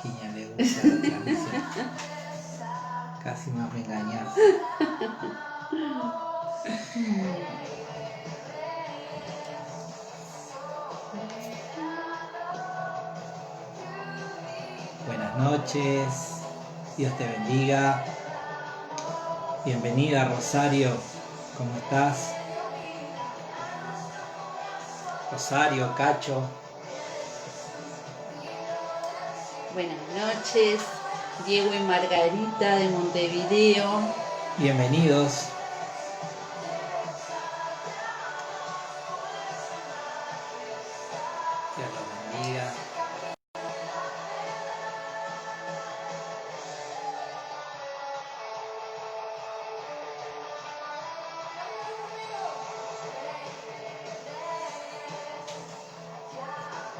Virginia le gusta la transmisión. Casi más me engañas. Buenas noches, Dios te bendiga. Bienvenida, Rosario, ¿cómo estás? Rosario, Cacho. Buenas noches, Diego y Margarita de Montevideo. Bienvenidos. Dios los bendiga.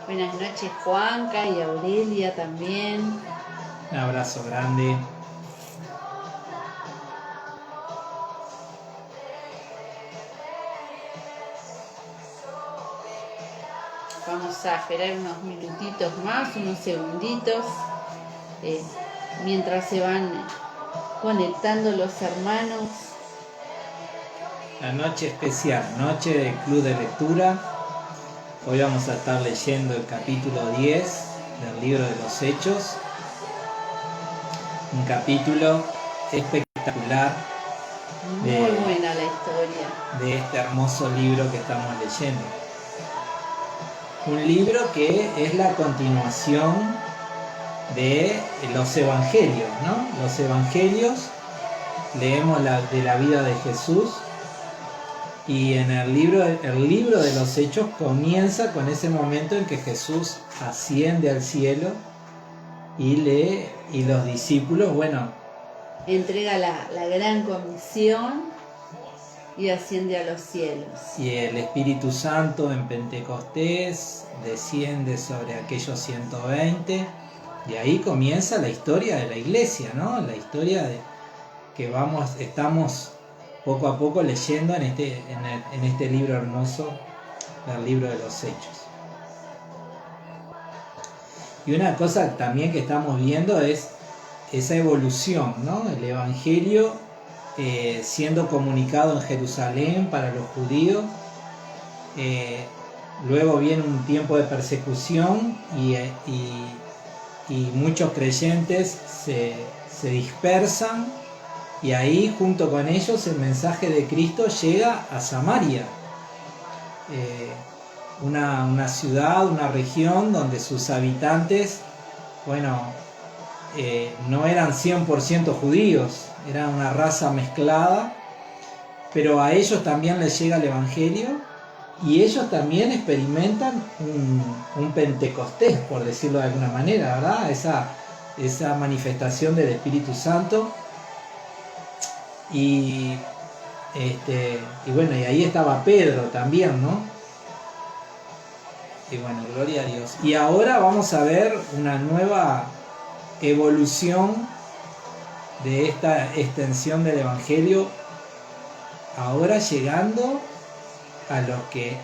Buenas noches, Juanca y Aurelia también. Un abrazo grande. Vamos a esperar unos minutitos más, unos segunditos, mientras se van conectando los hermanos. La noche especial, noche del Club de Lectura. Hoy vamos a estar leyendo el capítulo 10 del libro de los Hechos. Un capítulo espectacular. Muy buena la historia. De este hermoso libro que estamos leyendo. Un libro que es la continuación de los evangelios, ¿no? Los evangelios, leemos de la vida de Jesús, y en el libro de los Hechos comienza con ese momento en que Jesús asciende al cielo y los discípulos, entrega la gran comisión y asciende a los cielos. Y el Espíritu Santo en Pentecostés desciende sobre aquellos 120, y ahí comienza la historia de la iglesia, ¿no? La historia de que estamos poco a poco leyendo en este libro hermoso, el libro de los Hechos. Y una cosa también que estamos viendo es esa evolución, ¿no? El Evangelio siendo comunicado en Jerusalén para los judíos. Luego viene un tiempo de persecución y muchos creyentes se dispersan, y ahí junto con ellos el mensaje de Cristo llega a Samaria, una ciudad, una región donde sus habitantes, no eran 100% judíos, eran una raza mezclada, pero a ellos también les llega el Evangelio. Y ellos también experimentan un Pentecostés, por decirlo de alguna manera, ¿verdad? Esa manifestación del Espíritu Santo. Y ahí estaba Pedro también, ¿no? Y bueno, gloria a Dios. Y ahora vamos a ver una nueva evolución de esta extensión del Evangelio, ahora llegando a los que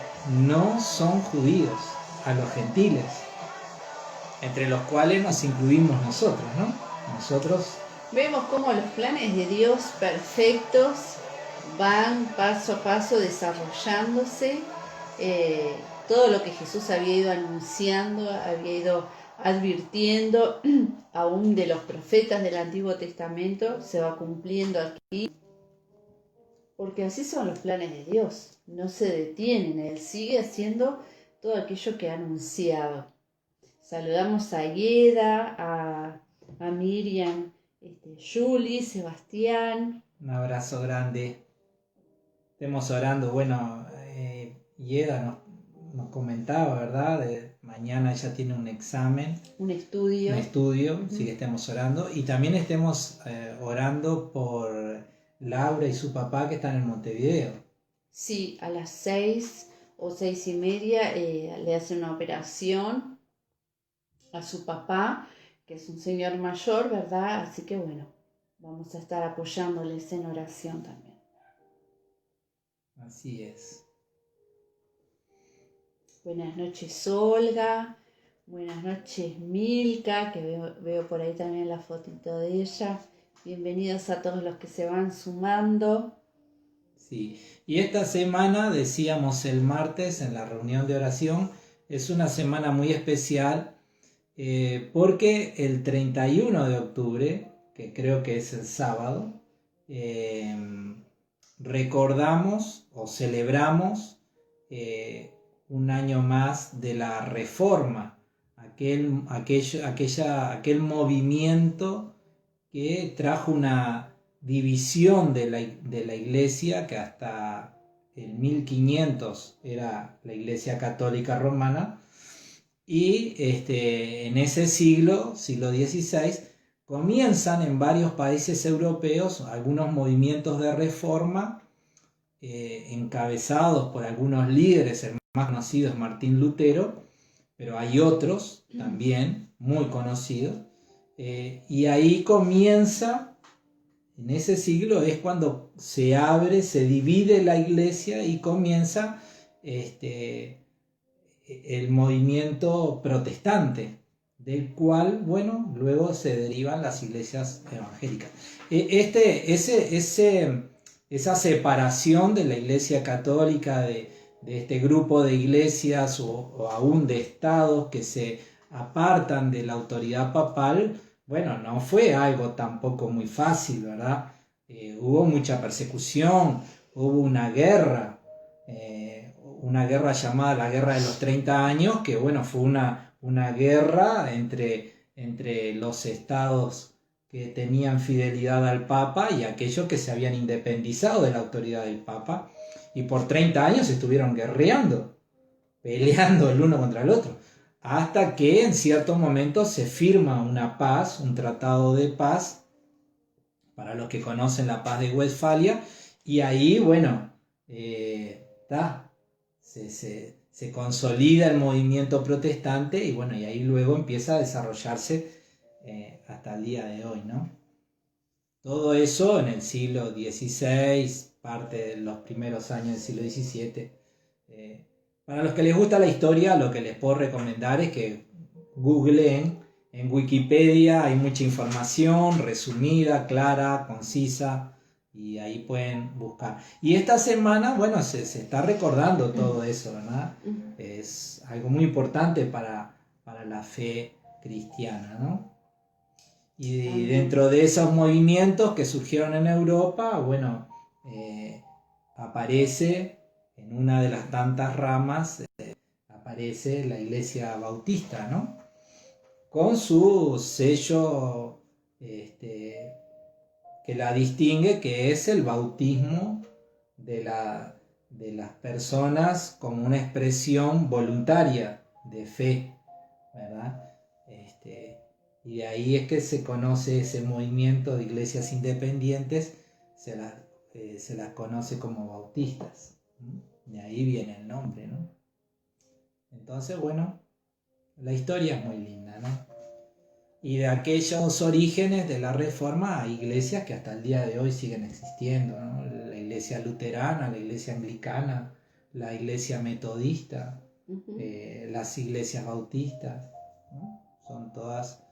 no son judíos, a los gentiles, entre los cuales nos incluimos nosotros, ¿no? Nosotros vemos cómo los planes de Dios perfectos van paso a paso desarrollándose. Todo lo que Jesús había ido anunciando, había ido advirtiendo, aún de los profetas del Antiguo Testamento, se va cumpliendo aquí. Porque así son los planes de Dios, no se detienen, Él sigue haciendo todo aquello que ha anunciado. Saludamos a Yeda, a Miriam, Julie, Sebastián. Un abrazo grande. Estemos orando. Yeda nos comentaba, ¿verdad? Mañana ella tiene un examen. Un estudio. Así que estemos orando. Y también estemos orando por Laura y su papá que están en Montevideo. Sí, a las 6 o 6:30 le hacen una operación a su papá, que es un señor mayor, ¿verdad? Así que vamos a estar apoyándoles en oración también. Así es. Buenas noches, Olga. Buenas noches, Milka, que veo por ahí también la fotito de ella. Bienvenidos a todos los que se van sumando. Sí, y esta semana, decíamos el martes en la reunión de oración, es una semana muy especial porque el 31 de octubre, que creo que es el sábado, recordamos o celebramos un año más de la Reforma, aquel movimiento que trajo una división de la iglesia, que hasta el 1500 era la iglesia católica romana, y en ese siglo XVI, comienzan en varios países europeos algunos movimientos de reforma encabezados por algunos líderes. El más conocido es Martín Lutero, pero hay otros también muy conocidos. Y ahí comienza, en ese siglo es cuando se abre, se divide la iglesia y comienza el movimiento protestante, del cual, bueno, luego se derivan las iglesias evangélicas. Esa separación de la iglesia católica de este grupo de iglesias o aún de estados que se apartan de la autoridad papal, bueno, no fue algo tampoco muy fácil, ¿verdad? Hubo mucha persecución, hubo una guerra llamada la Guerra de los 30 años, que bueno, fue una guerra entre los estados que tenían fidelidad al Papa y aquellos que se habían independizado de la autoridad del Papa, y por 30 años estuvieron guerreando, peleando el uno contra el otro, hasta que en ciertos momentos se firma una paz, un tratado de paz, para los que conocen la paz de Westfalia, y ahí, bueno, se consolida el movimiento protestante y bueno, y ahí luego empieza a desarrollarse hasta el día de hoy, ¿no? Todo eso en el siglo XVI, parte de los primeros años del siglo XVII. Para los que les gusta la historia, lo que les puedo recomendar es que googleen. En Wikipedia hay mucha información resumida, clara, concisa, y ahí pueden buscar. Y esta semana, bueno, se está recordando todo eso, ¿verdad? Es algo muy importante para la fe cristiana, ¿no? Y dentro de esos movimientos que surgieron en Europa, bueno, aparece en una de las tantas ramas, aparece la iglesia bautista, ¿no? Con su sello que la distingue, que es el bautismo de las personas como una expresión voluntaria de fe, ¿verdad? Y de ahí es que se conoce ese movimiento de iglesias independientes, se las conoce como bautistas. De ahí viene el nombre, ¿no? Entonces, bueno, la historia es muy linda, ¿no? Y de aquellos orígenes de la Reforma hay iglesias que hasta el día de hoy siguen existiendo, ¿no? La iglesia luterana, la iglesia anglicana, la iglesia metodista, las iglesias bautistas, ¿no? Son todas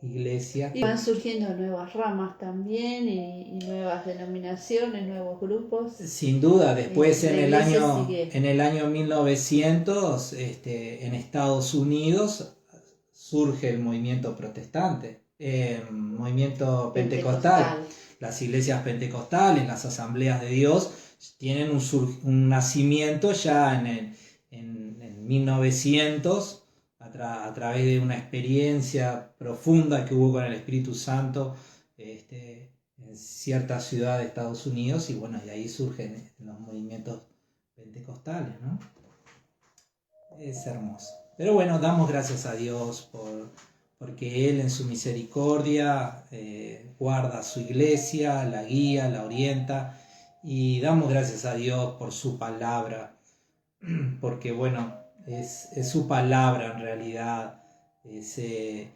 iglesias. Y van surgiendo nuevas ramas también y nuevas denominaciones, nuevos grupos. Sin duda, después en el año 1900, en Estados Unidos surge el movimiento protestante, movimiento pentecostal. Las iglesias pentecostales, las asambleas de Dios, tienen un nacimiento ya en 1900, a través de una experiencia profunda que hubo con el Espíritu Santo en cierta ciudad de Estados Unidos, y bueno, y ahí surgen los movimientos pentecostales, ¿no? Es hermoso. Pero bueno, damos gracias a Dios porque Él en su misericordia guarda a su iglesia, la guía, la orienta, y damos gracias a Dios por su palabra, porque bueno, es su palabra en realidad, ese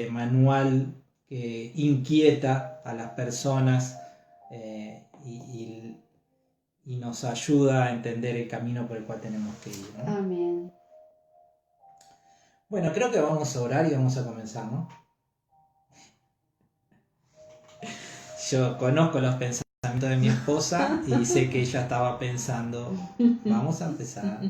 manual que inquieta a las personas y nos ayuda a entender el camino por el cual tenemos que ir, ¿no? Amén. Bueno, creo que vamos a orar y vamos a comenzar, ¿no? Yo conozco los pensamientos de mi esposa y sé que ella estaba pensando, vamos a empezar.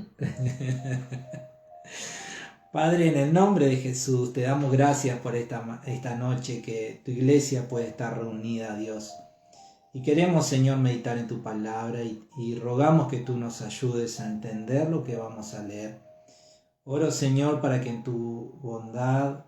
Padre, en el nombre de Jesús, te damos gracias por esta noche que tu iglesia puede estar reunida, Dios. Y queremos, Señor, meditar en tu palabra y rogamos que tú nos ayudes a entender lo que vamos a leer. Oro, Señor, para que en tu bondad,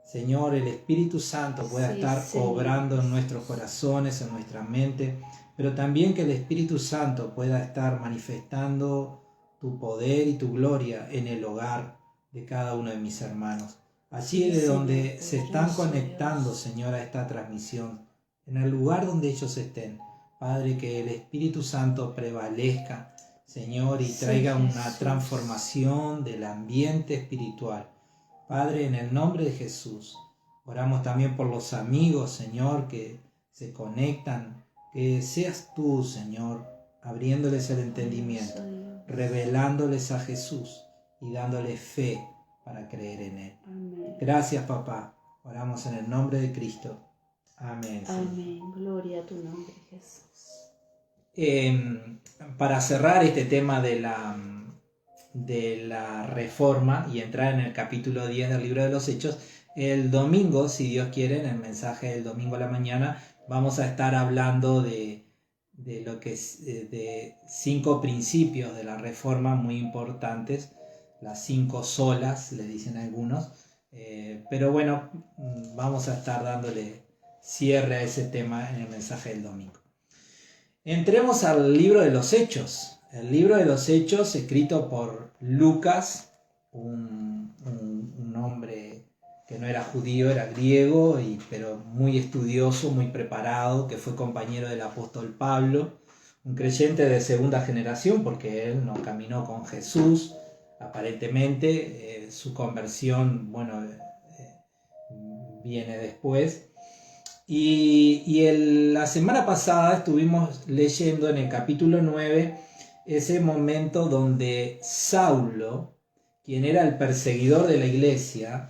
Señor, el Espíritu Santo pueda estar obrando en nuestros corazones, en nuestra mente, pero también que el Espíritu Santo pueda estar manifestando tu poder y tu gloria en el hogar de cada uno de mis hermanos. Allí de donde se están conectando, Señor, a esta transmisión, en el lugar donde ellos estén. Padre, que el Espíritu Santo prevalezca, Señor, y traiga una transformación del ambiente espiritual. Padre, en el nombre de Jesús, oramos también por los amigos, Señor, que se conectan, que seas tú, Señor, abriéndoles el entendimiento, revelándoles a Jesús y dándoles fe para creer en Él. Amén. Gracias, papá. Oramos en el nombre de Cristo. Amén. Amén. Gloria a tu nombre, Jesús. Para cerrar este tema de la reforma y entrar en el capítulo 10 del libro de los Hechos, el domingo, si Dios quiere, en el mensaje del domingo a la mañana, vamos a estar hablando de lo que es de 5 principios de la reforma muy importantes, las 5 solas, le dicen algunos, pero bueno, vamos a estar dándole cierre a ese tema en el mensaje del domingo. Entremos al libro de los Hechos. El libro de los Hechos, escrito por Lucas, un hombre que no era judío, era griego, pero muy estudioso, muy preparado, que fue compañero del apóstol Pablo, un creyente de segunda generación, porque él no caminó con Jesús, aparentemente, su conversión, viene después. La semana pasada estuvimos leyendo en el capítulo 9 ese momento donde Saulo, quien era el perseguidor de la iglesia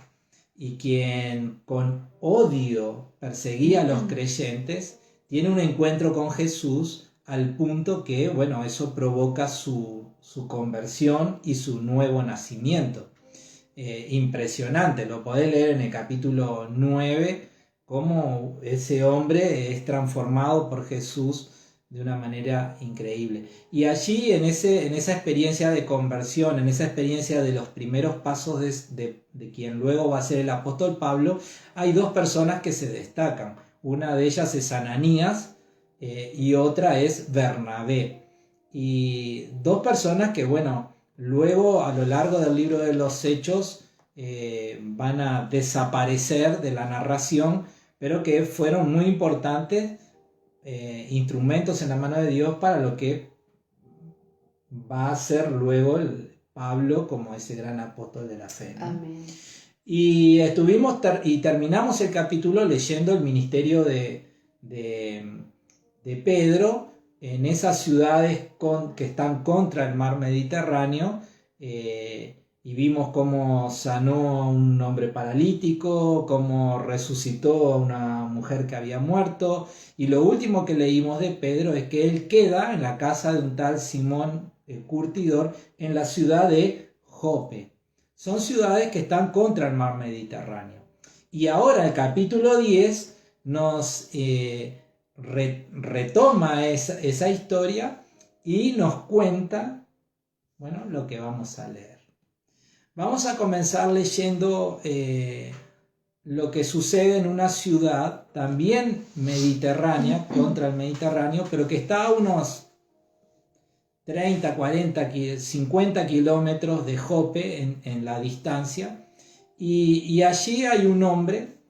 y quien con odio perseguía a los creyentes, tiene un encuentro con Jesús al punto que, eso provoca su conversión y su nuevo nacimiento. Impresionante, lo podés leer en el capítulo 9, cómo ese hombre es transformado por Jesús de una manera increíble. Y allí, en esa experiencia de conversión, en esa experiencia de los primeros pasos de quien luego va a ser el apóstol Pablo, hay 2 personas que se destacan. Una de ellas es Ananías y otra es Bernabé. Y 2 personas que, luego a lo largo del libro de los Hechos van a desaparecer de la narración, pero que fueron muy importantes instrumentos en la mano de Dios para lo que va a ser luego Pablo como ese gran apóstol de la fe, ¿no? Amén. Y terminamos el capítulo leyendo el ministerio de Pedro en esas ciudades que están contra el mar Mediterráneo, y vimos cómo sanó a un hombre paralítico, cómo resucitó a una mujer que había muerto, y lo último que leímos de Pedro es que él queda en la casa de un tal Simón el curtidor en la ciudad de Jope. Son ciudades que están contra el mar Mediterráneo. Y ahora el capítulo 10 nos retoma esa historia y nos cuenta, lo que vamos a leer. Vamos a comenzar leyendo lo que sucede en una ciudad también mediterránea, contra el Mediterráneo, pero que está a unos 30, 40, 50 kilómetros de Jope en la distancia. Y allí hay un hombre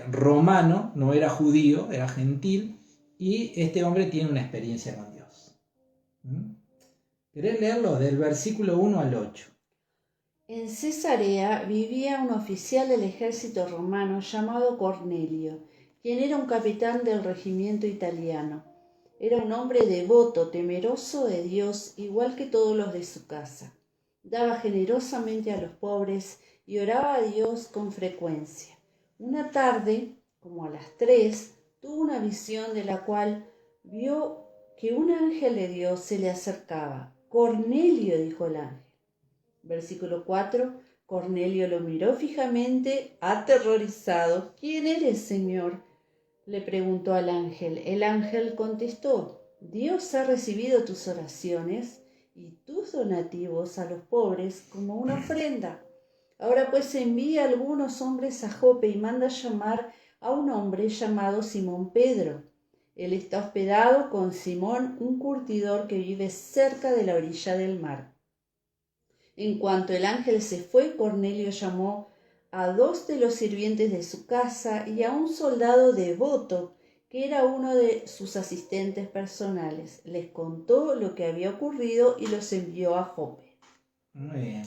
romano, no era judío, era gentil, y este hombre tiene una experiencia con Dios. ¿Querés leerlo? Del versículo 1 al 8. En Cesarea vivía un oficial del ejército romano llamado Cornelio, quien era un capitán del regimiento italiano. Era un hombre devoto, temeroso de Dios, igual que todos los de su casa. Daba generosamente a los pobres y oraba a Dios con frecuencia. Una tarde, como a las 3, tuvo una visión de la cual vio que un ángel de Dios se le acercaba. Cornelio, dijo el ángel. Versículo 4. Cornelio lo miró fijamente, aterrorizado. ¿Quién eres, Señor?, le preguntó al ángel. El ángel contestó: Dios ha recibido tus oraciones y tus donativos a los pobres como una ofrenda. Ahora pues envía algunos hombres a Jope y manda llamar a un hombre llamado Simón Pedro. Él está hospedado con Simón, un curtidor que vive cerca de la orilla del mar. En cuanto el ángel se fue, Cornelio llamó a 2 de los sirvientes de su casa y a un soldado devoto que era uno de sus asistentes personales. Les contó lo que había ocurrido y los envió a Jope. Muy bien.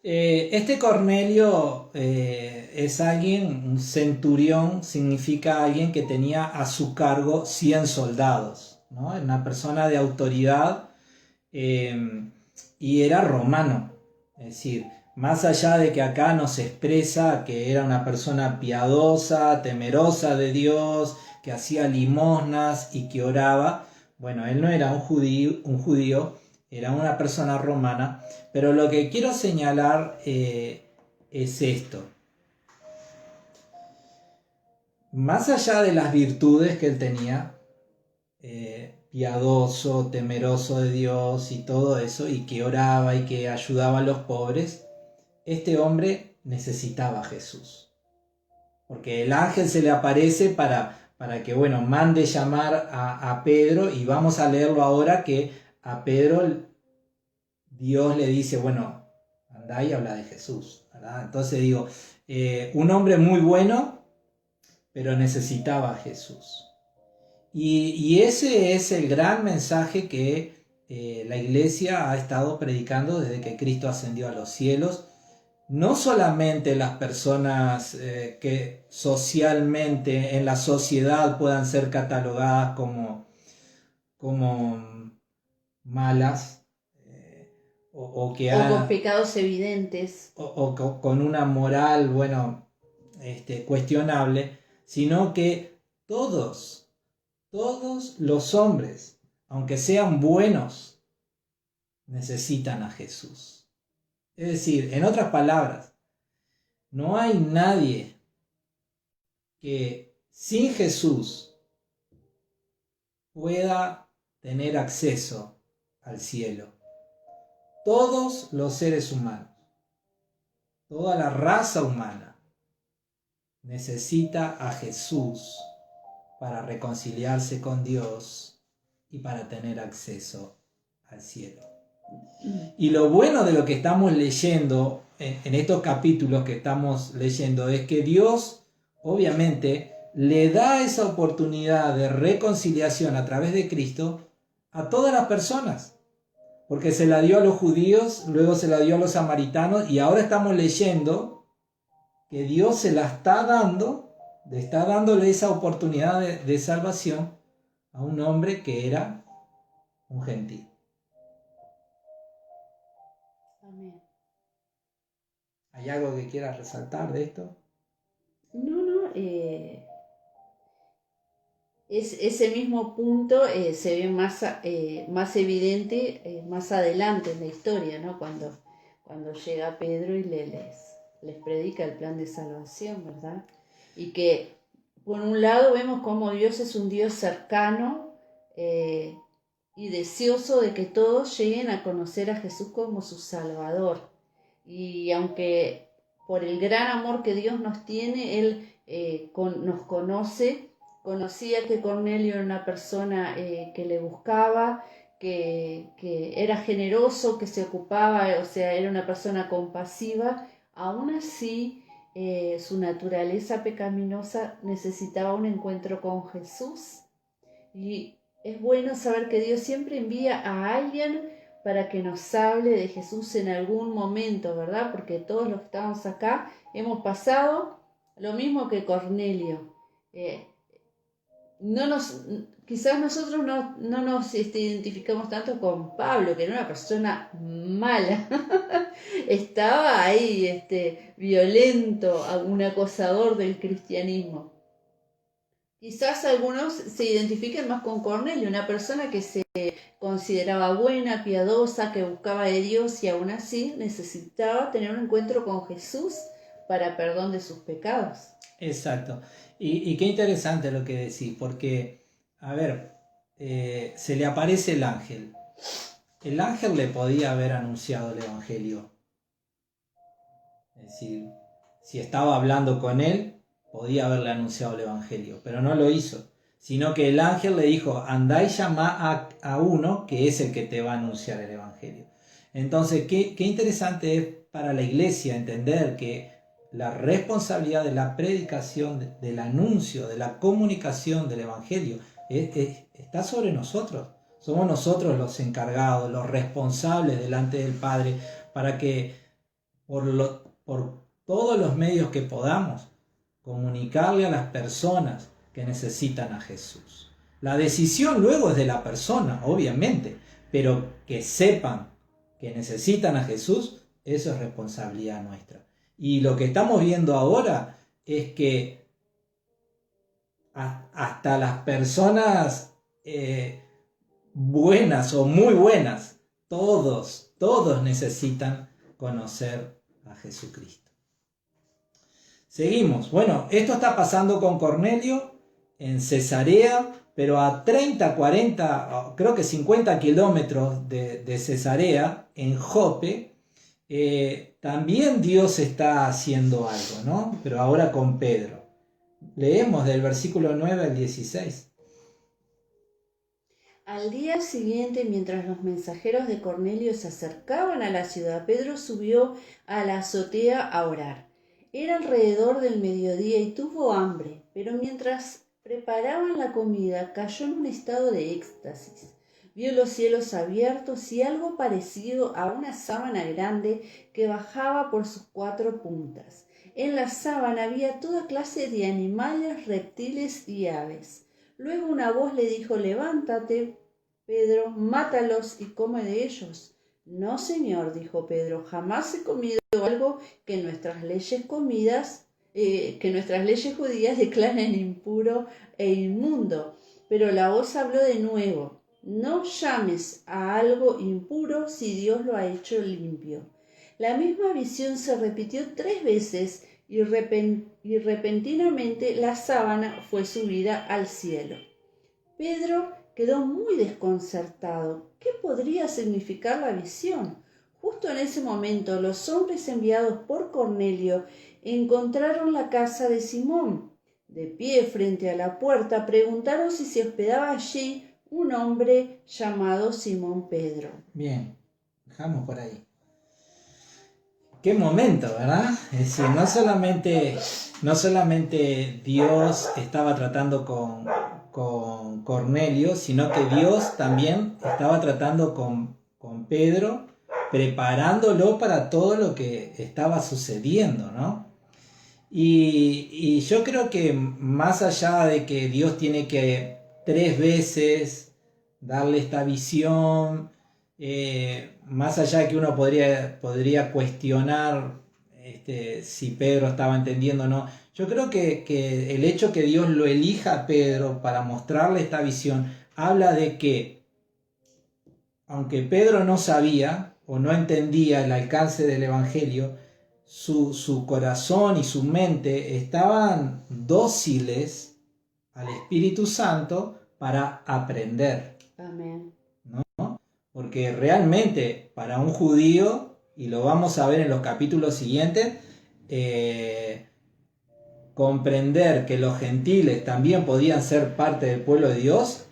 Este Cornelio es alguien, un centurión, significa alguien que tenía a su cargo 100 soldados, ¿no? Una persona de autoridad y era romano. Es decir, más allá de que acá nos expresa que era una persona piadosa, temerosa de Dios, que hacía limosnas y que oraba, bueno, él no era un judío, era una persona romana, pero lo que quiero señalar es esto. Más allá de las virtudes que él tenía, piadoso, temeroso de Dios y todo eso, y que oraba y que ayudaba a los pobres, este hombre necesitaba a Jesús. Porque el ángel se le aparece para que, bueno, mande llamar a Pedro, y vamos a leerlo ahora, que a Pedro Dios le dice, bueno, andá y habla de Jesús, ¿verdad? Entonces digo, un hombre muy bueno, pero necesitaba a Jesús. Y ese es el gran mensaje que la iglesia ha estado predicando desde que Cristo ascendió a los cielos. No solamente las personas que socialmente en la sociedad puedan ser catalogadas como malas, o que con pecados evidentes, o con una moral, bueno, cuestionable, sino que todos los hombres, aunque sean buenos, necesitan a Jesús. Es decir, en otras palabras, no hay nadie que sin Jesús pueda tener acceso al cielo. Todos los seres humanos, toda la raza humana necesita a Jesús para reconciliarse con Dios y para tener acceso al cielo. Y lo bueno de lo que estamos leyendo en estos capítulos que estamos leyendo es que Dios obviamente le da esa oportunidad de reconciliación a través de Cristo a todas las personas, porque se la dio a los judíos, luego se la dio a los samaritanos, y ahora estamos leyendo que Dios se la está dándole esa oportunidad de salvación a un hombre que era un gentil. Amén. ¿Hay algo que quieras resaltar de esto? No, ese mismo punto se ve más evidente más adelante en la historia, ¿no? Cuando llega Pedro y les predica el plan de salvación, ¿verdad? Y que por un lado vemos cómo Dios es un Dios cercano y deseoso de que todos lleguen a conocer a Jesús como su Salvador. Y aunque por el gran amor que Dios nos tiene, Él nos conocía que Cornelio era una persona que le buscaba, que era generoso, que se ocupaba, o sea, era una persona compasiva. Aún así, su naturaleza pecaminosa necesitaba un encuentro con Jesús. Y es bueno saber que Dios siempre envía a alguien para que nos hable de Jesús en algún momento, ¿verdad? Porque todos los que estamos acá hemos pasado lo mismo que Cornelio. quizás nosotros no nos identificamos tanto con Pablo, que era una persona mala. Estaba ahí, violento, un acosador del cristianismo. Quizás algunos se identifiquen más con Cornelio, una persona que se consideraba buena, piadosa, que buscaba de Dios y aún así necesitaba tener un encuentro con Jesús para perdón de sus pecados. Exacto. Y qué interesante lo que decís, porque, a ver, se le aparece el ángel. El ángel le podía haber anunciado el Evangelio. Es decir, si estaba hablando con él, podía haberle anunciado el Evangelio, pero no lo hizo. Sino que el ángel le dijo, andá y llama a uno que es el que te va a anunciar el Evangelio. Entonces, qué interesante es para la iglesia entender que la responsabilidad de la predicación, del anuncio, de la comunicación del Evangelio, está sobre nosotros. Somos nosotros los encargados, los responsables delante del Padre, para que por todos los medios que podamos comunicarle a las personas que necesitan a Jesús. La decisión luego es de la persona, obviamente, pero que sepan que necesitan a Jesús, eso es responsabilidad nuestra. Y lo que estamos viendo ahora es que hasta las personas buenas o muy buenas, todos necesitan conocer a Jesucristo. Seguimos. Bueno, esto está pasando con Cornelio en Cesarea, pero a 30, 40, creo que 50 kilómetros de Cesarea, en Jope, también Dios está haciendo algo, ¿no? Pero ahora con Pedro. Leemos del versículo 9 al 16. Al día siguiente, mientras los mensajeros de Cornelio se acercaban a la ciudad, Pedro subió a la azotea a orar. Era alrededor del mediodía y tuvo hambre, pero mientras preparaban la comida cayó en un estado de éxtasis. Vio los cielos abiertos y algo parecido a una sábana grande que bajaba por sus 4 puntas. En la sábana había toda clase de animales, reptiles y aves. Luego una voz le dijo: levántate, Pedro, mátalos y come de ellos. No, señor, dijo Pedro, jamás he comido algo que nuestras leyes judías declaran impuro e inmundo. Pero la voz habló de nuevo: no llames a algo impuro si Dios lo ha hecho limpio. La misma visión se repitió 3 veces y repentinamente la sábana fue subida al cielo. Pedro quedó muy desconcertado. ¿Qué podría significar la visión? Justo en ese momento, los hombres enviados por Cornelio encontraron la casa de Simón. De pie frente a la puerta, preguntaron si se hospedaba allí un hombre llamado Simón Pedro. Bien, dejamos por ahí. Qué momento, ¿verdad? Es decir, no solamente Dios estaba tratando con Cornelio, sino que Dios también estaba tratando con Pedro, preparándolo para todo lo que estaba sucediendo, ¿no? Y yo creo que más allá de que Dios tiene que 3 veces darle esta visión, más allá de que uno podría cuestionar si Pedro estaba entendiendo o no, yo creo que el hecho que Dios lo elija a Pedro para mostrarle esta visión habla de que, aunque Pedro no sabía o no entendía el alcance del Evangelio, su corazón y su mente estaban dóciles al Espíritu Santo para aprender. Amén. ¿No? Porque realmente para un judío, y lo vamos a ver en los capítulos siguientes, comprender que los gentiles también podían ser parte del pueblo de Dios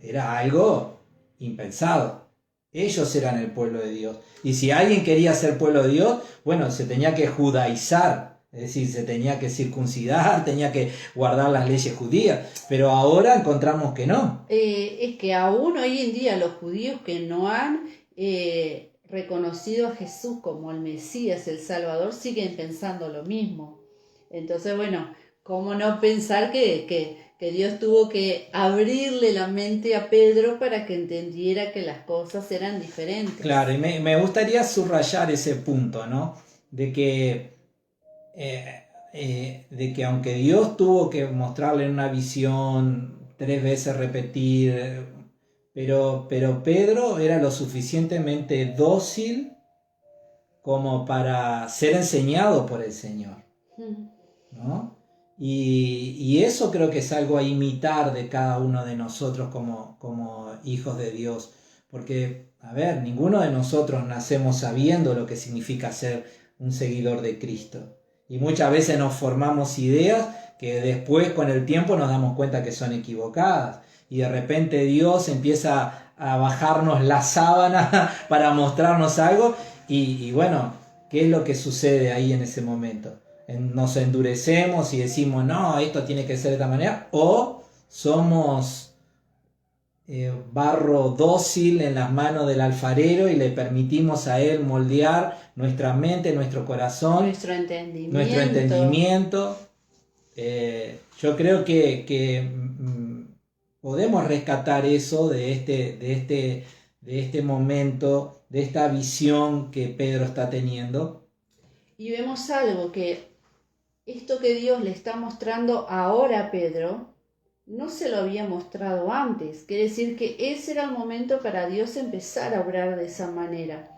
era algo impensado. Ellos eran el pueblo de Dios. Y si alguien quería ser pueblo de Dios, bueno, se tenía que judaizar, es decir, se tenía que circuncidar, tenía que guardar las leyes judías. Pero ahora encontramos que no. Es que aún hoy en día los judíos que no han reconocido a Jesús como el Mesías, el Salvador, siguen pensando lo mismo. Entonces, bueno, ¿cómo no pensar que que Dios tuvo que abrirle la mente a Pedro para que entendiera que las cosas eran diferentes. Claro, y me gustaría subrayar ese punto, ¿no? De que aunque Dios tuvo que mostrarle en una visión 3 veces repetir, pero Pedro era lo suficientemente dócil como para ser enseñado por el Señor, ¿no? Y eso creo que es algo a imitar de cada uno de nosotros como hijos de Dios, porque, a ver, ninguno de nosotros nacemos sabiendo lo que significa ser un seguidor de Cristo. Y muchas veces nos formamos ideas que después con el tiempo nos damos cuenta que son equivocadas. Y de repente Dios empieza a bajarnos la sábana para mostrarnos algo. Y bueno, ¿qué es lo que sucede ahí en ese momento? Nos endurecemos y decimos, no, esto tiene que ser de esta manera. O somos barro dócil en las manos del alfarero y le permitimos a él moldear nuestra mente, nuestro corazón, nuestro entendimiento. Yo creo que podemos rescatar eso de este momento, de esta visión que Pedro está teniendo. Y vemos algo, que esto que Dios le está mostrando ahora a Pedro no se lo había mostrado antes. Quiere decir que ese era el momento para Dios empezar a obrar de esa manera.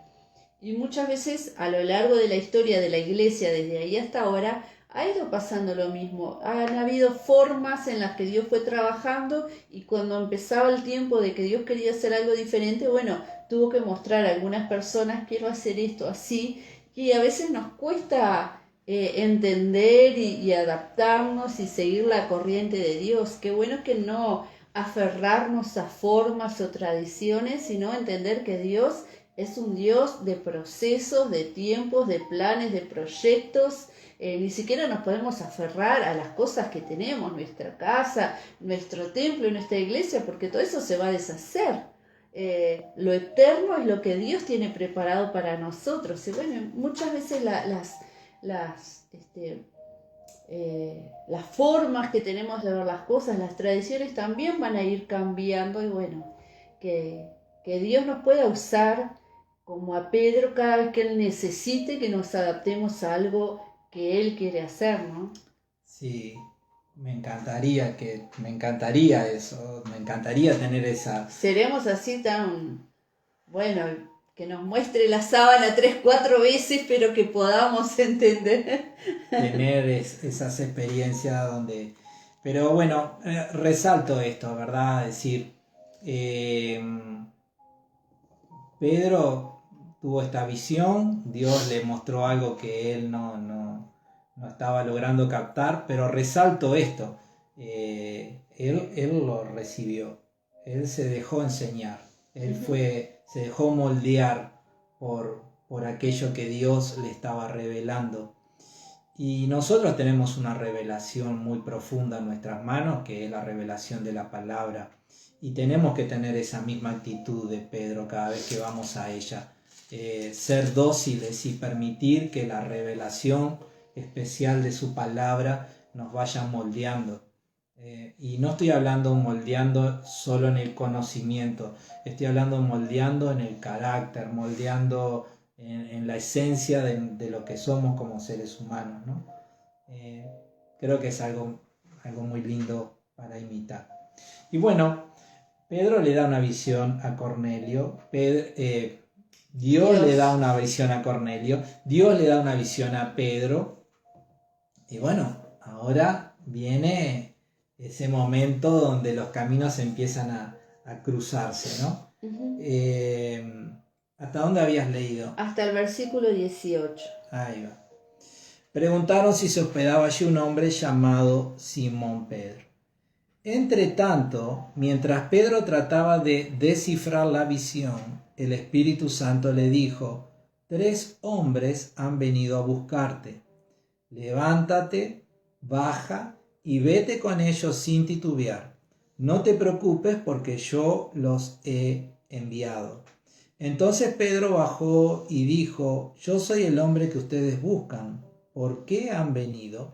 Y muchas veces a lo largo de la historia de la iglesia, desde ahí hasta ahora, ha ido pasando lo mismo. Han habido formas en las que Dios fue trabajando, y cuando empezaba el tiempo de que Dios quería hacer algo diferente, bueno, tuvo que mostrar a algunas personas, quiero hacer esto así, y a veces nos cuesta entender y adaptarnos y seguir la corriente de Dios. Qué bueno que no aferrarnos a formas o tradiciones, sino entender que Dios es un Dios de procesos, de tiempos, de planes, de proyectos. Ni siquiera nos podemos aferrar a las cosas que tenemos, nuestra casa, nuestro templo y nuestra iglesia, porque todo eso se va a deshacer. Lo eterno es lo que Dios tiene preparado para nosotros. Y bueno, muchas veces las formas que tenemos de ver las cosas, las tradiciones también van a ir cambiando, y bueno, que Dios nos pueda usar como a Pedro cada vez que Él necesite que nos adaptemos a algo que Él quiere hacer, ¿no? Sí, me encantaría eso, me encantaría tener esa... Seremos así tan, bueno, que nos muestre la sábana 3-4 veces, pero que podamos entender. Tener esas experiencias donde... Pero bueno, resalto esto, ¿verdad? Es decir, Pedro tuvo esta visión, Dios le mostró algo que él no estaba logrando captar, pero resalto esto, él lo recibió, él se dejó enseñar, él se dejó moldear por aquello que Dios le estaba revelando. Y nosotros tenemos una revelación muy profunda en nuestras manos, que es la revelación de la palabra. Y tenemos que tener esa misma actitud de Pedro cada vez que vamos a ella. Ser dóciles y permitir que la revelación especial de su palabra nos vaya moldeando. Y no estoy hablando moldeando solo en el conocimiento, estoy hablando moldeando en el carácter, moldeando en la esencia de lo que somos como seres humanos, ¿no? Creo que es algo muy lindo para imitar. Y bueno, Pedro le da una visión a Cornelio, Dios le da una visión a Cornelio, Dios le da una visión a Pedro, y bueno, ahora viene ese momento donde los caminos empiezan a cruzarse, ¿no? ¿Hasta dónde habías leído? Hasta el versículo 18. Ahí va. Preguntaron si se hospedaba allí un hombre llamado Simón Pedro. Entre tanto, mientras Pedro trataba de descifrar la visión, el Espíritu Santo le dijo: 3 hombres han venido a buscarte. Levántate, baja y vete con ellos sin titubear. No te preocupes, porque yo los he enviado. Entonces Pedro bajó y dijo: yo soy el hombre que ustedes buscan. ¿Por qué han venido?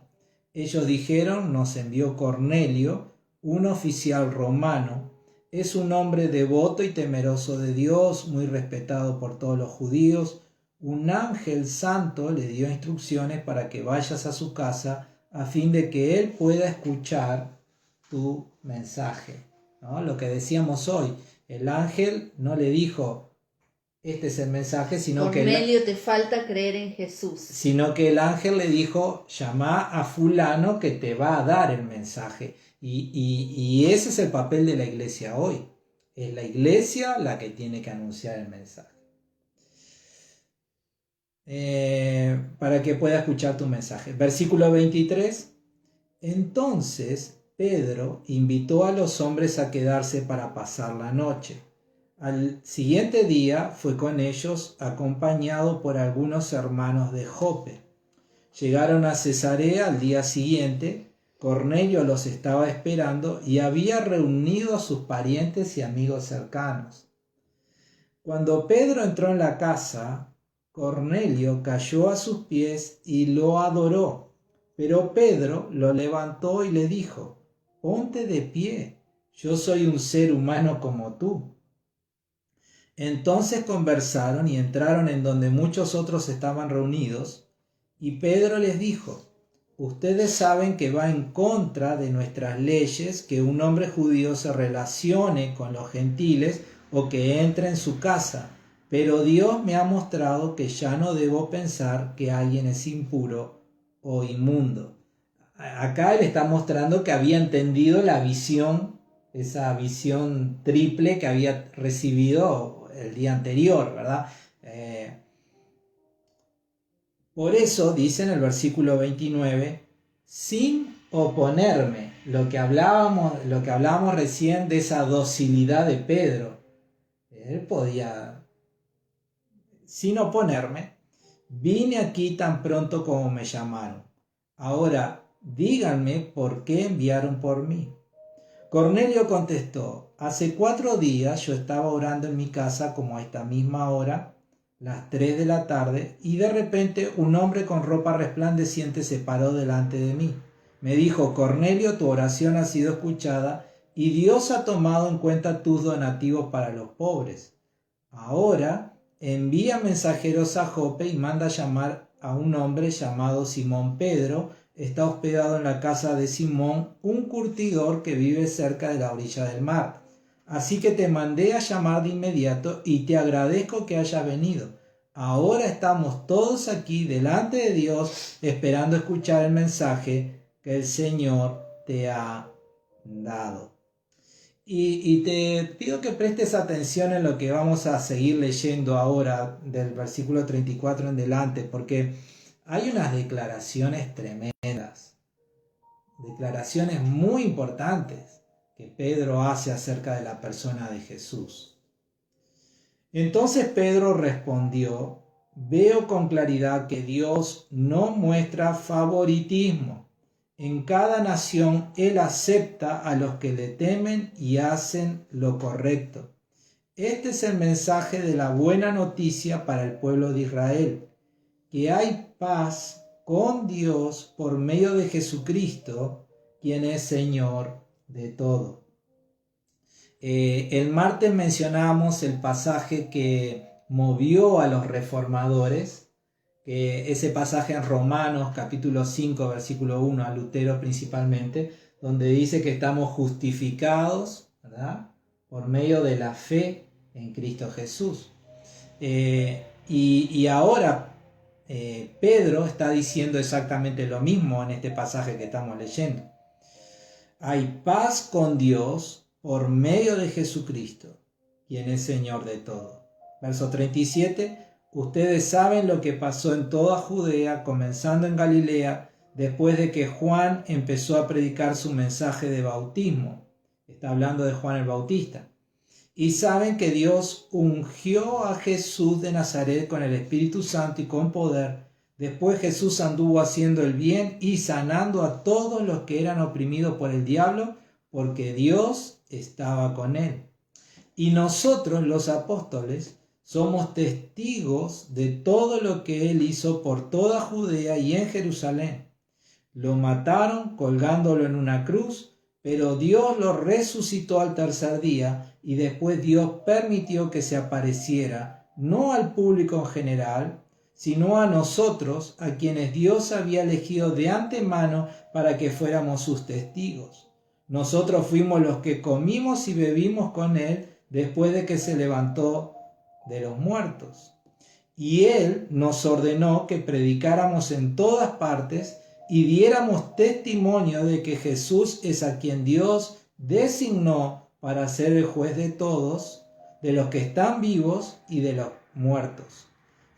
Ellos dijeron: nos envió Cornelio, un oficial romano. Es un hombre devoto y temeroso de Dios, muy respetado por todos los judíos. Un ángel santo le dio instrucciones para que vayas a su casa a fin de que él pueda escuchar tu mensaje, ¿no? Lo que decíamos hoy, el ángel no le dijo, este es el mensaje, sino Cornelio, te falta creer en Jesús. Sino que el ángel le dijo, llama a fulano que te va a dar el mensaje. Y ese es el papel de la iglesia hoy. Es la iglesia la que tiene que anunciar el mensaje. Para que pueda escuchar tu mensaje. Versículo 23. Entonces Pedro invitó a los hombres a quedarse para pasar la noche. Al siguiente día fue con ellos acompañado por algunos hermanos de Jope. Llegaron a Cesarea al día siguiente. Cornelio los estaba esperando y había reunido a sus parientes y amigos cercanos. Cuando Pedro entró en la casa, Cornelio cayó a sus pies y lo adoró. Pero Pedro lo levantó y le dijo, ponte de pie, yo soy un ser humano como tú. Entonces conversaron y entraron en donde muchos otros estaban reunidos, y Pedro les dijo, ustedes saben que va en contra de nuestras leyes que un hombre judío se relacione con los gentiles o que entre en su casa, pero Dios me ha mostrado que ya no debo pensar que alguien es impuro o inmundo. Acá él está mostrando que había entendido la visión, esa visión triple que había recibido el día anterior, ¿verdad? Por eso dice en el versículo 29, sin oponerme, lo que hablábamos recién de esa docilidad de Pedro. Él podía, sin oponerme, vine aquí tan pronto como me llamaron. Ahora, díganme por qué enviaron por mí. Cornelio contestó, hace 4 días yo estaba orando en mi casa como a esta misma hora, las 3 de la tarde, y de repente un hombre con ropa resplandeciente se paró delante de mí. Me dijo, Cornelio, tu oración ha sido escuchada y Dios ha tomado en cuenta tus donativos para los pobres. Ahora envía mensajeros a Jope y manda llamar a un hombre llamado Simón Pedro. Está hospedado en la casa de Simón, un curtidor que vive cerca de la orilla del mar. Así que te mandé a llamar de inmediato y te agradezco que hayas venido. Ahora estamos todos aquí delante de Dios esperando escuchar el mensaje que el Señor te ha dado. Y te pido que prestes atención en lo que vamos a seguir leyendo ahora del versículo 34 en adelante, porque hay unas declaraciones tremendas, declaraciones muy importantes que Pedro hace acerca de la persona de Jesús. Entonces Pedro respondió, veo con claridad que Dios no muestra favoritismo. En cada nación Él acepta a los que le temen y hacen lo correcto. Este es el mensaje de la buena noticia para el pueblo de Israel, que hay paz con Dios por medio de Jesucristo, quien es Señor de todo. El martes mencionamos el pasaje que movió a los reformadores, ese pasaje en Romanos capítulo 5 versículo 1, a Lutero principalmente, donde dice que estamos justificados, ¿verdad?, por medio de la fe en Cristo Jesús. Y ahora Pedro está diciendo exactamente lo mismo en este pasaje que estamos leyendo. Hay paz con Dios por medio de Jesucristo, quien es Señor de todo. Verso 37, ustedes saben lo que pasó en toda Judea, comenzando en Galilea, después de que Juan empezó a predicar su mensaje de bautismo. Está hablando de Juan el Bautista. Y saben que Dios ungió a Jesús de Nazaret con el Espíritu Santo y con poder. Después Jesús anduvo haciendo el bien y sanando a todos los que eran oprimidos por el diablo, porque Dios estaba con él. Y nosotros, los apóstoles, somos testigos de todo lo que él hizo por toda Judea y en Jerusalén. Lo mataron colgándolo en una cruz, pero Dios lo resucitó al tercer día y después Dios permitió que se apareciera, no al público en general, sino a nosotros, a quienes Dios había elegido de antemano para que fuéramos sus testigos. Nosotros fuimos los que comimos y bebimos con Él después de que se levantó de los muertos. Y Él nos ordenó que predicáramos en todas partes y diéramos testimonio de que Jesús es a quien Dios designó para ser el juez de todos, de los que están vivos y de los muertos.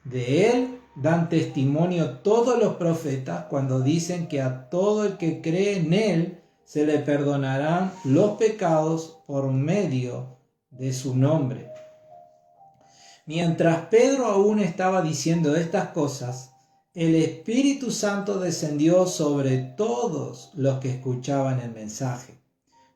De Él dan testimonio todos los profetas cuando dicen que a todo el que cree en Él se le perdonarán los pecados por medio de su nombre. Mientras Pedro aún estaba diciendo estas cosas, el Espíritu Santo descendió sobre todos los que escuchaban el mensaje.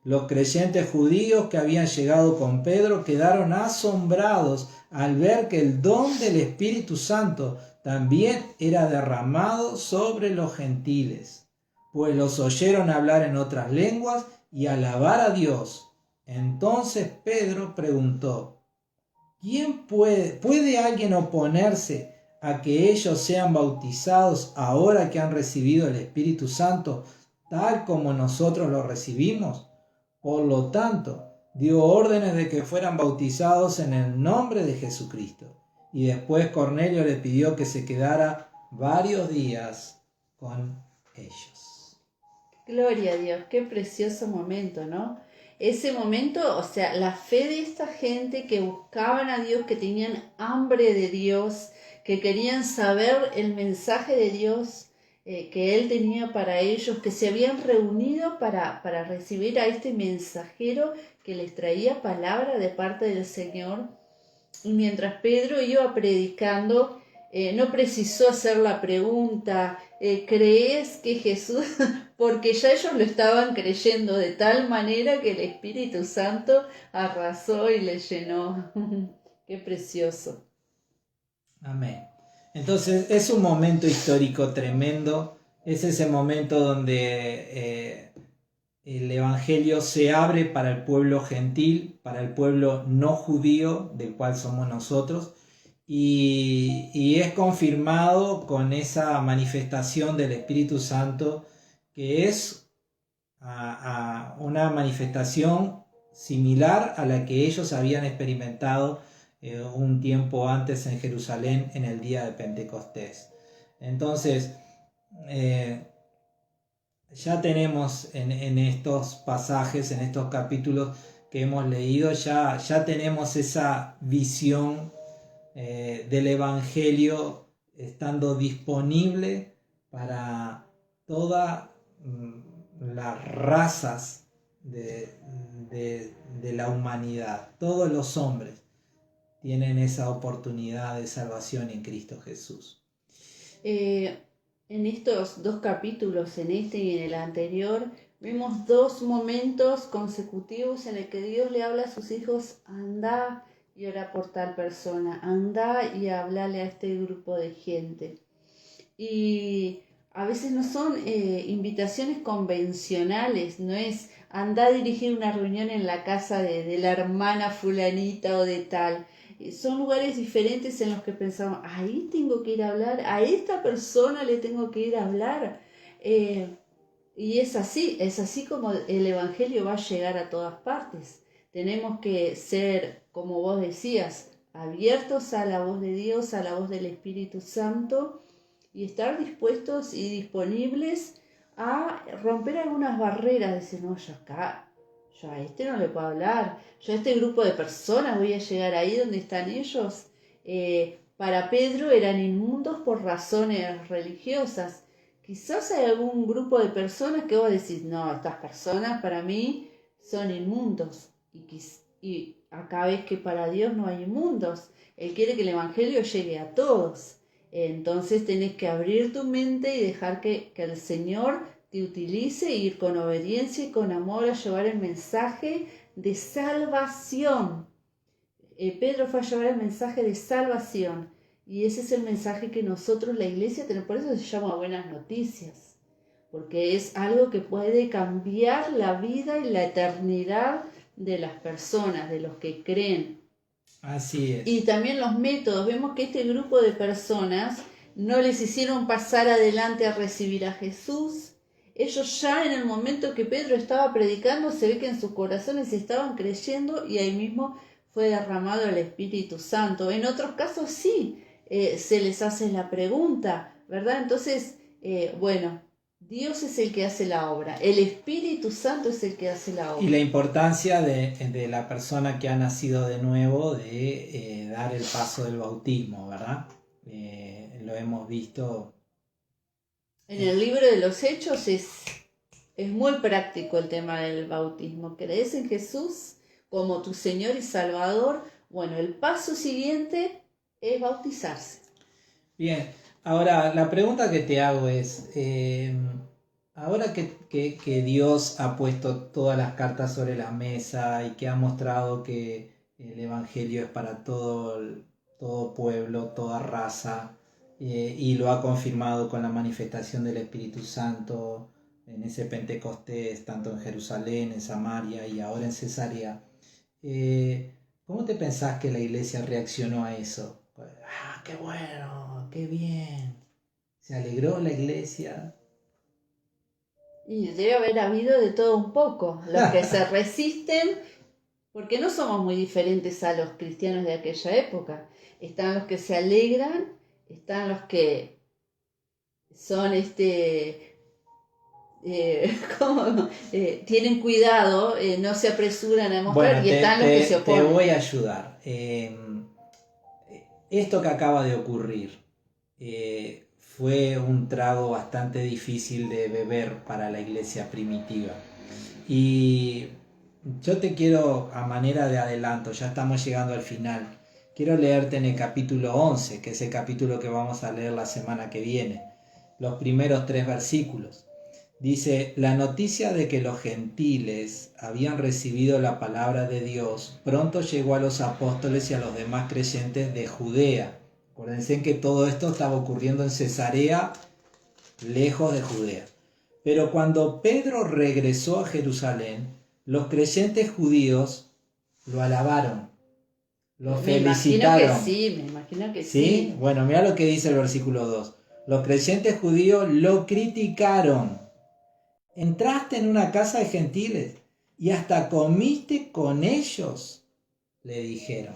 Los creyentes judíos que habían llegado con Pedro quedaron asombrados al ver que el don del Espíritu Santo también era derramado sobre los gentiles, pues los oyeron hablar en otras lenguas y alabar a Dios. Entonces Pedro preguntó: ¿puede alguien oponerse a que ellos sean bautizados ahora que han recibido el Espíritu Santo, tal como nosotros lo recibimos? Por lo tanto, dio órdenes de que fueran bautizados en el nombre de Jesucristo. Y después Cornelio le pidió que se quedara varios días con ellos. Gloria a Dios, qué precioso momento, ¿no? Ese momento, o sea, la fe de esta gente que buscaban a Dios, que tenían hambre de Dios, que querían saber el mensaje de Dios que Él tenía para ellos, que se habían reunido para recibir a este mensajero que les traía palabra de parte del Señor. Y mientras Pedro iba predicando, no precisó hacer la pregunta, ¿crees que Jesús? Porque ya ellos lo estaban creyendo de tal manera que el Espíritu Santo arrasó y les llenó. Qué precioso. Amén. Entonces es un momento histórico tremendo, es ese momento donde el Evangelio se abre para el pueblo gentil, para el pueblo no judío, del cual somos nosotros, y es confirmado con esa manifestación del Espíritu Santo, que es una manifestación similar a la que ellos habían experimentado un tiempo antes en Jerusalén en el día de Pentecostés. Entonces, ya tenemos en estos pasajes, en estos capítulos que hemos leído, ya tenemos esa visión del Evangelio estando disponible para todas las razas de la humanidad. Todos los hombres tienen esa oportunidad de salvación en Cristo Jesús. En estos dos capítulos, en este y en el anterior, vemos dos momentos consecutivos en el que Dios le habla a sus hijos: anda y ora por tal persona, anda y hablale a este grupo de gente. Y a veces no son invitaciones convencionales, no es anda a dirigir una reunión en la casa de la hermana fulanita o de tal. Son lugares diferentes en los que pensamos, ahí tengo que ir a hablar, a esta persona le tengo que ir a hablar. Y es así como el Evangelio va a llegar a todas partes. Tenemos que ser, como vos decías, abiertos a la voz de Dios, a la voz del Espíritu Santo, y estar dispuestos y disponibles a romper algunas barreras. Decir, no, yo a este no le puedo hablar, yo a este grupo de personas voy a llegar ahí donde están ellos. Para Pedro eran inmundos por razones religiosas. Quizás hay algún grupo de personas que vos decís, no, estas personas para mí son inmundos. Y acá ves que para Dios no hay inmundos. Él quiere que el Evangelio llegue a todos. Entonces tenés que abrir tu mente y dejar que el Señor te utilice, e ir con obediencia y con amor a llevar el mensaje de salvación. Pedro fue a llevar el mensaje de salvación, y ese es el mensaje que nosotros, la iglesia, tenemos. Por eso se llama Buenas Noticias, porque es algo que puede cambiar la vida y la eternidad de las personas, de los que creen. Así es. Y también los métodos. Vemos que este grupo de personas no les hicieron pasar adelante a recibir a Jesús. Ellos ya en el momento que Pedro estaba predicando, se ve que en sus corazones estaban creyendo y ahí mismo fue derramado el Espíritu Santo. En otros casos sí, se les hace la pregunta, ¿verdad? Entonces, bueno, Dios es el que hace la obra, el Espíritu Santo es el que hace la obra. Y la importancia de la persona que ha nacido de nuevo de dar el paso del bautismo, ¿verdad? Lo hemos visto. En el libro de los Hechos es muy práctico el tema del bautismo. ¿Crees en Jesús como tu Señor y Salvador? Bueno, el paso siguiente es bautizarse. Bien, ahora la pregunta que te hago es, ahora que Dios ha puesto todas las cartas sobre la mesa y que ha mostrado que el Evangelio es para todo pueblo, toda raza, y lo ha confirmado con la manifestación del Espíritu Santo en ese Pentecostés, tanto en Jerusalén, en Samaria y ahora en Cesarea, ¿cómo te pensás que la iglesia reaccionó a eso? ¡Ah, qué bueno! ¡Qué bien! ¿Se alegró la iglesia? Y debe haber habido de todo un poco. Los que se resisten, porque no somos muy diferentes a los cristianos de aquella época. Están los que se alegran, están los que son tienen cuidado, no se apresuran a mostrar, Bueno, y están los que se te oponen. voy a ayudar. Esto que acaba de ocurrir fue un trago bastante difícil de beber para la iglesia primitiva. Y yo te quiero, a manera de adelanto, ya estamos llegando al final, quiero leerte en el capítulo 11, que es el capítulo que vamos a leer la semana que viene, los primeros 3 versículos. Dice, la noticia de que los gentiles habían recibido la palabra de Dios pronto llegó a los apóstoles y a los demás creyentes de Judea. Acuérdense que todo esto estaba ocurriendo en Cesarea, lejos de Judea. Pero cuando Pedro regresó a Jerusalén, los creyentes judíos lo alabaron, lo felicitaron. Me imagino que ¿Sí? sí. Bueno, mira lo que dice el versículo 2. Los creyentes judíos lo criticaron. Entraste en una casa de gentiles y hasta comiste con ellos, le dijeron.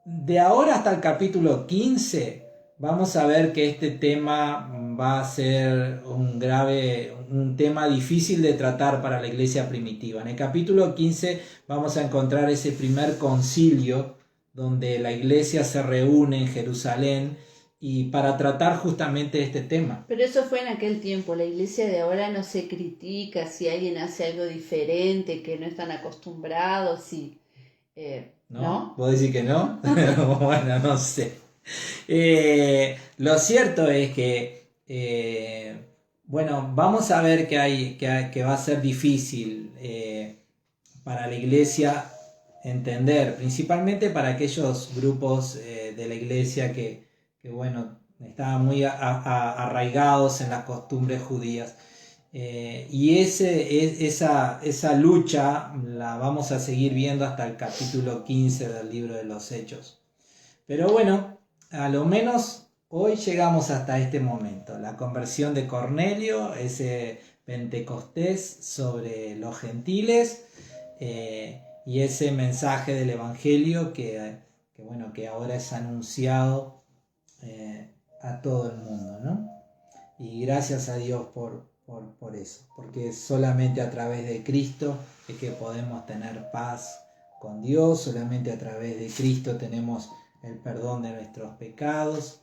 De ahora hasta el capítulo 15 vamos a ver que este tema va a ser un tema difícil de tratar para la iglesia primitiva. En el capítulo 15 vamos a encontrar ese primer concilio donde la iglesia se reúne en Jerusalén y para tratar justamente este tema. Pero eso fue en aquel tiempo. La iglesia de ahora no se critica si alguien hace algo diferente, que no están acostumbrados, y, ¿no? ¿Vos decís que no? Bueno, no sé. Lo cierto es que, bueno, vamos a ver que va a ser difícil para la iglesia entender, principalmente para aquellos grupos de la iglesia que bueno, estaban muy arraigados en las costumbres judías. Y esa lucha la vamos a seguir viendo hasta el capítulo 15 del libro de los Hechos. Pero bueno, a lo menos hoy llegamos hasta este momento. La conversión de Cornelio, ese Pentecostés sobre los gentiles y ese mensaje del Evangelio que ahora es anunciado a todo el mundo, ¿no? Y gracias a Dios por eso, porque solamente a través de Cristo es que podemos tener paz con Dios, solamente a través de Cristo tenemos el perdón de nuestros pecados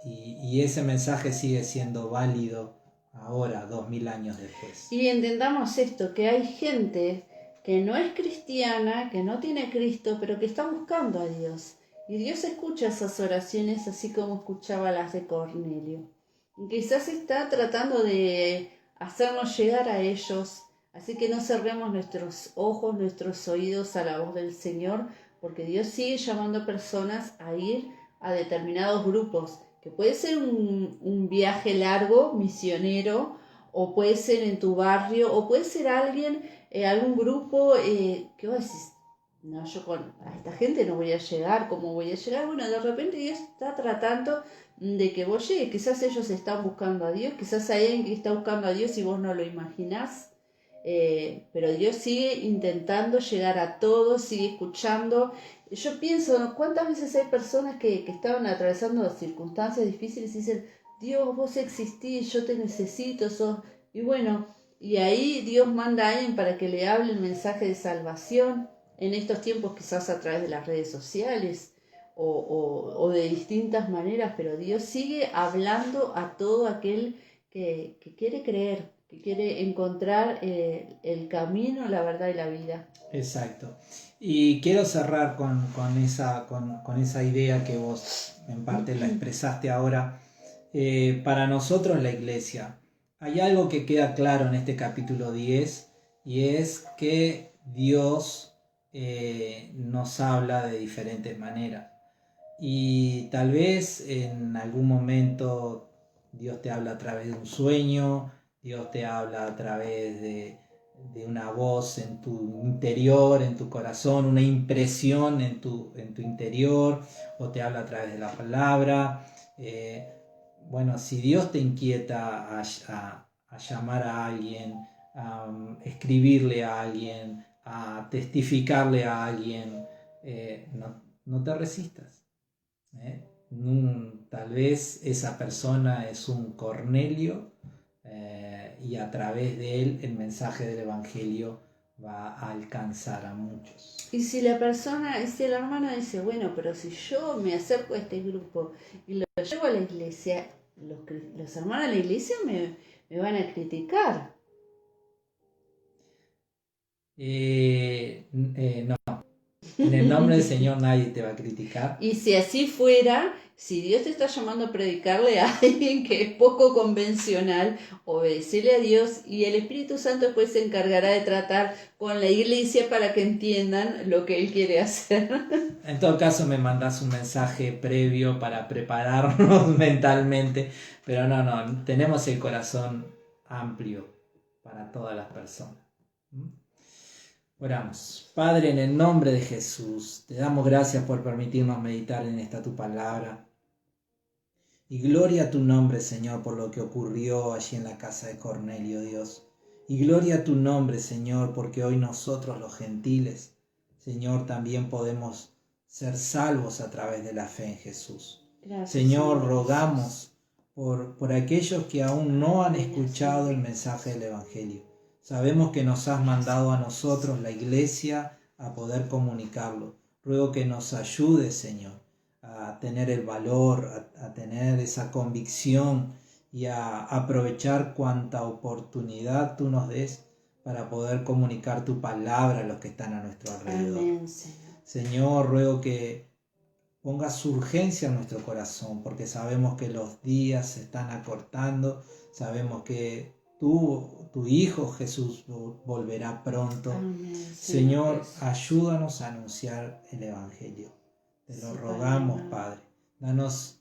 y ese mensaje sigue siendo válido ahora, 2000 años después. Y entendamos esto, que hay gente que no es cristiana, que no tiene a Cristo, pero que está buscando a Dios. Y Dios escucha esas oraciones así como escuchaba las de Cornelio. Y quizás está tratando de hacernos llegar a ellos. Así que no cerremos nuestros ojos, nuestros oídos a la voz del Señor, porque Dios sigue llamando personas a ir a determinados grupos que puede ser un viaje largo, misionero, o puede ser en tu barrio, o puede ser alguien, algún grupo que vos decís, no, yo a esta gente no voy a llegar, ¿cómo voy a llegar? Bueno, de repente Dios está tratando de que vos llegues, quizás ellos están buscando a Dios, quizás hay alguien que está buscando a Dios y vos no lo imaginás, pero Dios sigue intentando llegar a todos, sigue escuchando. Yo pienso, ¿cuántas veces hay personas que estaban atravesando circunstancias difíciles y dicen, Dios, vos existís, yo te necesito, y bueno, y ahí Dios manda a alguien para que le hable el mensaje de salvación, en estos tiempos quizás a través de las redes sociales o de distintas maneras, pero Dios sigue hablando a todo aquel que quiere creer, que quiere encontrar el camino, la verdad y la vida. Exacto. Y quiero cerrar con esa idea que vos en parte la expresaste ahora. Para nosotros la iglesia, hay algo que queda claro en este capítulo 10 y es que Dios nos habla de diferentes maneras. Y tal vez en algún momento Dios te habla a través de un sueño, Dios te habla a través de una voz en tu interior, en tu corazón, una impresión en tu interior, o te habla a través de la palabra. Bueno, si Dios te inquieta a llamar a alguien, a escribirle a alguien, a testificarle a alguien, no te resistas. Tal vez esa persona es un Cornelio y a través de él el mensaje del Evangelio va a alcanzar a muchos. Y si la persona, si el hermano dice, bueno, pero si yo me acerco a este grupo y lo llevo a la iglesia, los hermanos de la iglesia me van a criticar. No, en el nombre del Señor nadie te va a criticar. Y si así fuera, si Dios te está llamando a predicarle a alguien que es poco convencional, obedecerle a Dios y el Espíritu Santo después se encargará de tratar con la iglesia para que entiendan lo que Él quiere hacer. En todo caso me mandás un mensaje previo para prepararnos mentalmente, pero no, tenemos el corazón amplio para todas las personas. Oramos. Padre, en el nombre de Jesús, te damos gracias por permitirnos meditar en esta tu palabra. Y gloria a tu nombre, Señor, por lo que ocurrió allí en la casa de Cornelio, Dios. Y gloria a tu nombre, Señor, porque hoy nosotros los gentiles, Señor, también podemos ser salvos a través de la fe en Jesús. Gracias, Señor, Señor. rogamos por aquellos que aún no han escuchado el mensaje del Evangelio. Sabemos que nos has mandado a nosotros, la iglesia, a poder comunicarlo. Ruego que nos ayudes, Señor, a tener el valor, a tener esa convicción y a aprovechar cuanta oportunidad tú nos des para poder comunicar tu palabra a los que están a nuestro alrededor. Amén, Señor. Señor, ruego que pongas urgencia en nuestro corazón, porque sabemos que los días se están acortando, sabemos que tu Hijo Jesús volverá pronto. Amén, Señor, ayúdanos a anunciar el Evangelio. Te lo rogamos, Padre. Danos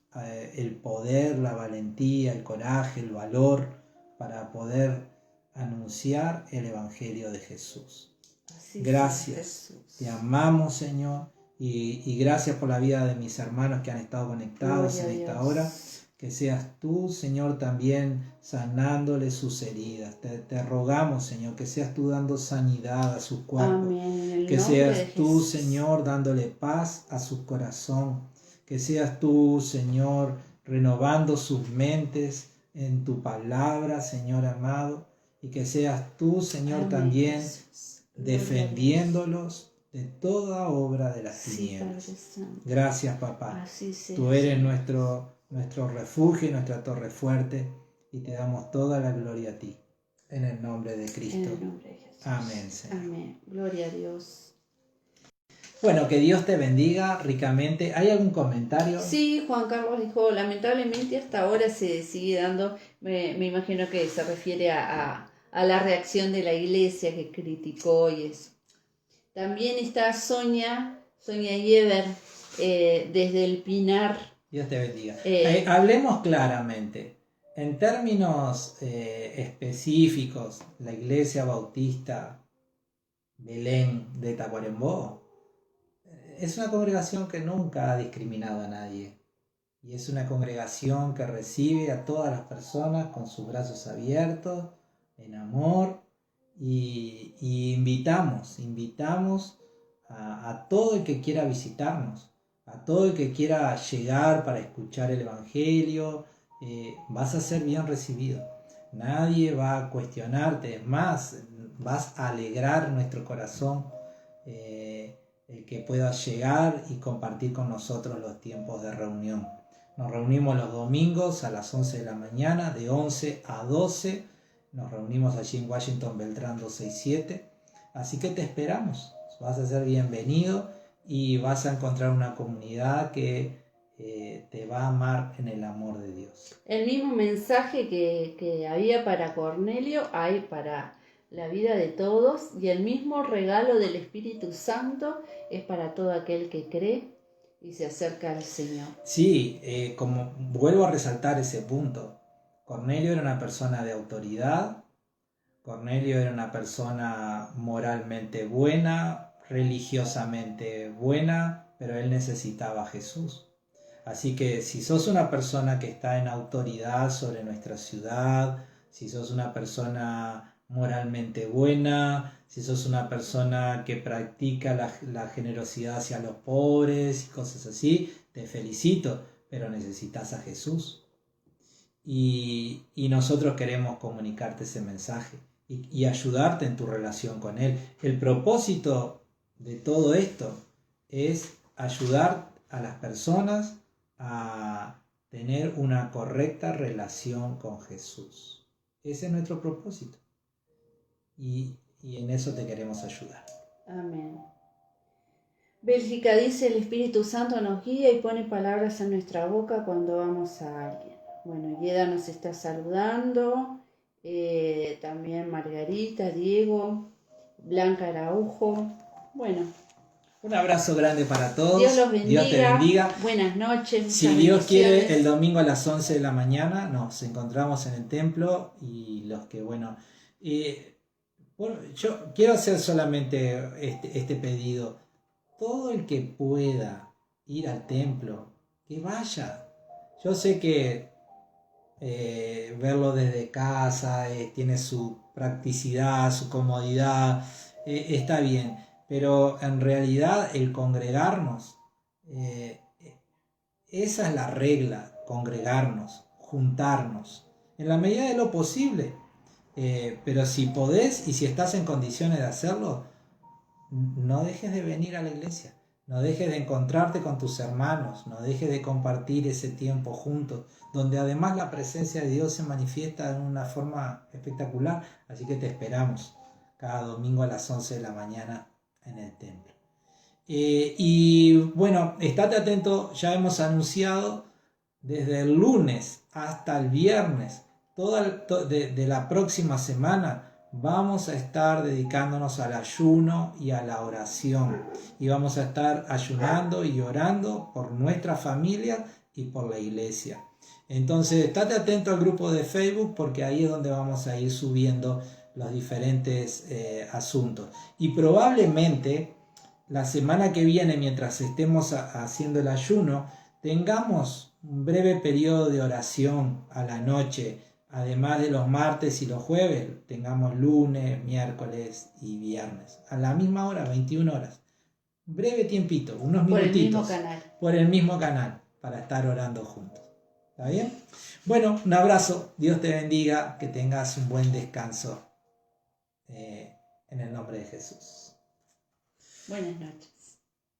el poder, la valentía, el coraje, el valor para poder anunciar el Evangelio de Jesús. Gracias. Te amamos, Señor, y gracias por la vida de mis hermanos que han estado conectados en esta hora. Que seas tú, Señor, también sanándoles sus heridas. Te rogamos, Señor, que seas tú dando sanidad a sus cuerpos. Amén. Que seas tú, Señor, dándole paz a su corazón. Que seas tú, Señor, renovando sus mentes en tu palabra, Señor amado. Y que seas tú, Señor, también defendiéndolos de toda obra de las tinieblas. Gracias, papá. Tú eres nuestro refugio y nuestra torre fuerte, y te damos toda la gloria a ti. En el nombre de Cristo. En el nombre de Jesús. Amén, Señor. Amén. Gloria a Dios. Bueno, que Dios te bendiga ricamente. ¿Hay algún comentario? Sí, Juan Carlos dijo, lamentablemente hasta ahora se sigue dando, me imagino que se refiere a la reacción de la iglesia que criticó y eso. También está Sonia Yever, desde el Pinar, Dios te bendiga. Hablemos claramente. En términos específicos, la Iglesia Bautista Belén de Tacuarembó es una congregación que nunca ha discriminado a nadie. Y es una congregación que recibe a todas las personas con sus brazos abiertos, en amor. Y invitamos a todo el que quiera visitarnos, a todo el que quiera llegar para escuchar el Evangelio. Vas a ser bien recibido. Nadie va a cuestionarte. Es más, vas a alegrar nuestro corazón el que puedas llegar y compartir con nosotros los tiempos de reunión. Nos reunimos los domingos a las 11 de la mañana, de 11 a 12. Nos reunimos allí en Washington Beltrán 267. Así que te esperamos. Vas a ser bienvenido y vas a encontrar una comunidad que te va a amar en el amor de Dios. El mismo mensaje que había para Cornelio hay para la vida de todos, y el mismo regalo del Espíritu Santo es para todo aquel que cree y se acerca al Señor. Sí, como vuelvo a resaltar ese punto. Cornelio era una persona de autoridad. Cornelio era una persona moralmente buena, religiosamente buena, pero él necesitaba a Jesús. Así que si sos una persona que está en autoridad sobre nuestra ciudad, si sos una persona moralmente buena, si sos una persona que practica la generosidad hacia los pobres y cosas así, te felicito, pero necesitas a Jesús. Y nosotros queremos comunicarte ese mensaje y ayudarte en tu relación con Él. El propósito de todo esto es ayudar a las personas a tener una correcta relación con Jesús. Ese es nuestro propósito. Y en eso te queremos ayudar. Amén. Bélgica dice: el Espíritu Santo nos guía y pone palabras en nuestra boca cuando vamos a alguien. Bueno, Yeda nos está saludando, también Margarita, Diego, Blanca Araujo. Bueno, un abrazo grande para todos. Dios los bendiga. Dios te bendiga. Buenas noches. Si Dios quiere, el domingo a las 11 de la mañana nos encontramos en el templo. Y los que, bueno, yo quiero hacer solamente este pedido. Todo el que pueda ir al templo, que vaya. Yo sé que verlo desde casa tiene su practicidad, su comodidad, está bien. Pero en realidad el congregarnos, esa es la regla, congregarnos, juntarnos, en la medida de lo posible. Pero si podés y si estás en condiciones de hacerlo, no dejes de venir a la iglesia, no dejes de encontrarte con tus hermanos, no dejes de compartir ese tiempo juntos, donde además la presencia de Dios se manifiesta de una forma espectacular. Así que te esperamos cada domingo a las 11 de la mañana en el templo. Y bueno, estate atento, ya hemos anunciado desde el lunes hasta el viernes de la próxima semana vamos a estar dedicándonos al ayuno y a la oración, y vamos a estar ayunando y orando por nuestra familia y por la iglesia. Entonces estate atento al grupo de Facebook, porque ahí es donde vamos a ir subiendo los diferentes asuntos. Y probablemente la semana que viene, mientras estemos haciendo el ayuno, tengamos un breve periodo de oración a la noche, además de los martes y los jueves. Tengamos lunes, miércoles y viernes a la misma hora, 21 horas. Un breve tiempito, unos minutitos por el mismo canal para estar orando juntos. ¿Está bien? Bueno, un abrazo, Dios te bendiga, que tengas un buen descanso. En el nombre de Jesús. Buenas noches.